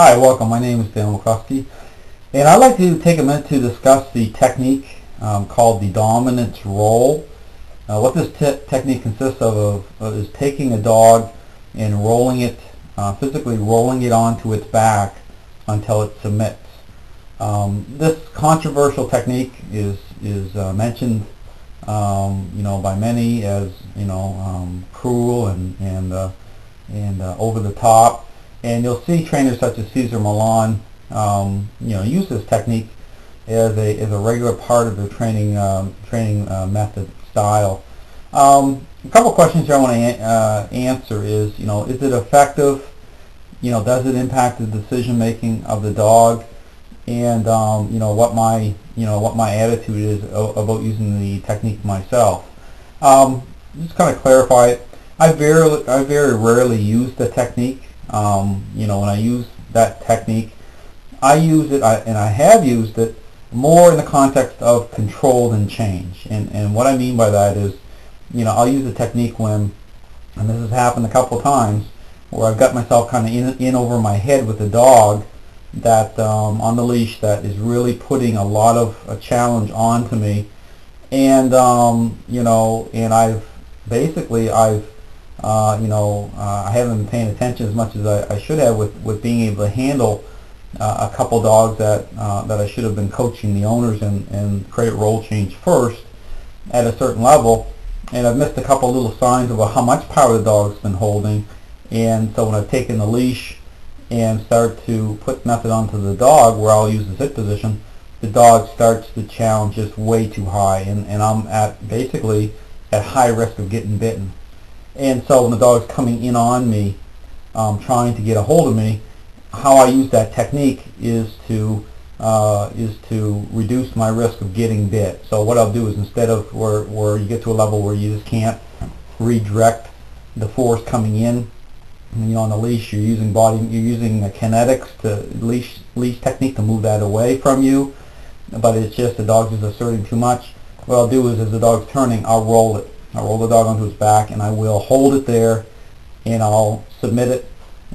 Hi, welcome. My name is Dan McCluskey, and I'd like to take a minute to discuss the technique called the dominance roll. What this technique consists of is taking a dog and rolling it, physically rolling it onto its back until it submits. This controversial technique is mentioned, by many as cruel and over the top. And you'll see trainers such as Cesar Millan, use this technique as a regular part of their training method style. A couple questions here I want to answer is it effective? Does it impact the decision making of the dog? And what my attitude is about using the technique myself. Just kind of clarify it. I very rarely use the technique. When I use that technique, I use it, and I have used it more in the context of control than change. And what I mean by that is, I'll use the technique when, and this has happened a couple of times, where I've got myself kind of in over my head with a dog that on the leash that is really putting a lot of a challenge onto me, and and I haven't been paying attention as much as I should have with being able to handle a couple dogs that I should have been coaching the owners and create roll change first at a certain level, and I've missed a couple little signs about how much power the dog's been holding. And so when I've taken the leash and start to put method onto the dog where I'll use the sit position, the dog starts to challenge just way too high, and I'm basically at high risk of getting bitten. And so when the dog's coming in on me, trying to get a hold of me, how I use that technique is to reduce my risk of getting bit. So what I'll do is, instead of where you get to a level where you just can't redirect the force coming in, on the leash, you're using the kinetics to leash technique to move that away from you, but it's just the dog's just asserting too much. What I'll do is, as the dog's turning, I'll roll it. I'll roll the dog onto its back, and I will hold it there, and I'll submit it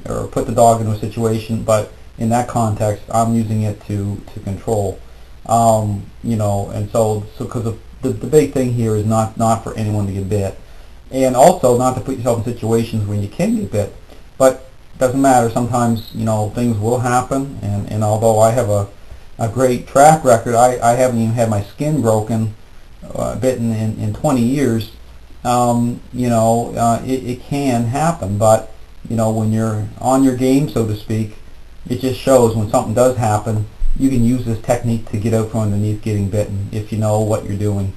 or put the dog into a situation. But in that context, I'm using it to control. And so because the big thing here is not for anyone to get bit, and also not to put yourself in situations where you can get bit. But it doesn't matter. Sometimes things will happen, and although I have a great track record, I haven't even had my skin broken, bitten in 20 years. It can happen, but when you're on your game, so to speak, it just shows when something does happen, you can use this technique to get out from underneath getting bitten if you know what you're doing.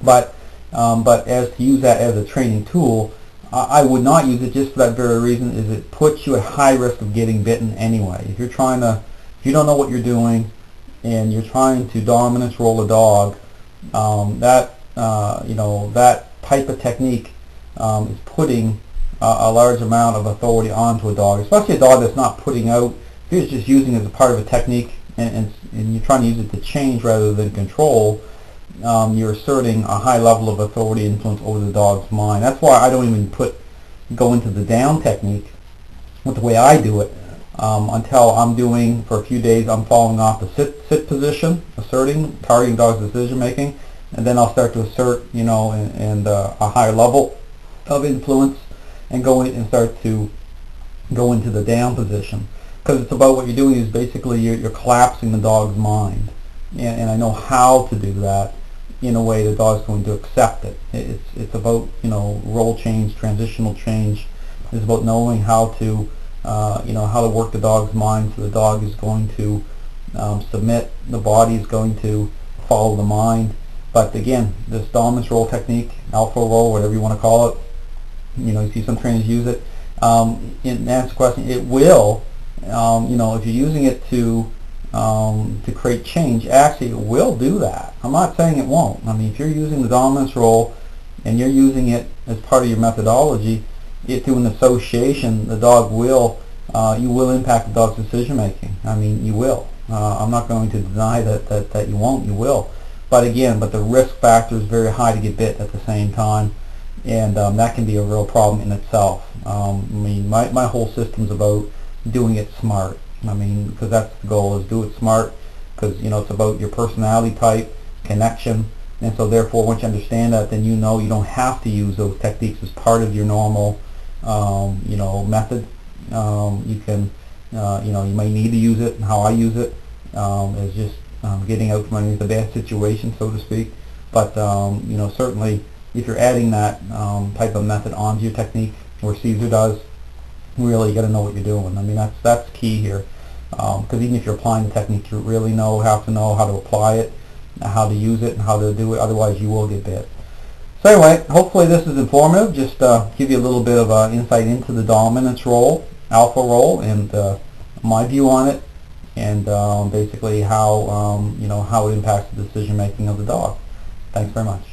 But as to use that as a training tool, I would not use it, just for that very reason, is it puts you at high risk of getting bitten anyway. If you don't know what you're doing and you're trying to dominance roll a dog, that type of technique is putting a large amount of authority onto a dog, especially a dog that's not putting out. If you're just using it as a part of a technique and you're trying to use it to change rather than control, you're asserting a high level of authority influence over the dog's mind. That's why I don't even go into the down technique with the way I do it until I'm doing, for a few days, I'm following off the sit position, asserting, targeting dog's decision making, and then I'll start to assert, and a higher level of influence, and start to go into the down position, because it's about what you're doing is basically you're collapsing the dog's mind, and I know how to do that in a way the dog's going to accept it. It's about roll change, transitional change. It's about knowing how to work the dog's mind, so the dog is going to submit, the body is going to follow the mind. But again, this dominance roll technique, alpha roll, whatever you want to call it, you see some trainers use it. In answer the question, it will, if you're using it to create change, actually it will do that. I'm not saying it won't. I mean, if you're using the dominance roll and you're using it as part of your methodology, through an association, the dog will, you will impact the dog's decision making. I mean, you will. I'm not going to deny that you won't. You will. But again, the risk factor is very high to get bit at the same time, and that can be a real problem in itself. I mean, my whole system's about doing it smart. I mean, because that's the goal, is do it smart, because it's about your personality type, connection, and so therefore once you understand that, then you don't have to use those techniques as part of your normal method. You can you might need to use it, and how I use it is just getting out from underneath a bad situation, so to speak. But certainly if you're adding that type of method onto your technique, where Caesar does, really you got to know what you're doing. I mean, that's key here, because even if you're applying the technique, you really have to know how to apply it, how to use it, and how to do it. Otherwise, you will get bit. So anyway, hopefully this is informative. Just give you a little bit of insight into the dominance role, alpha role, and my view on it, and basically how how it impacts the decision making of the dog. Thanks very much.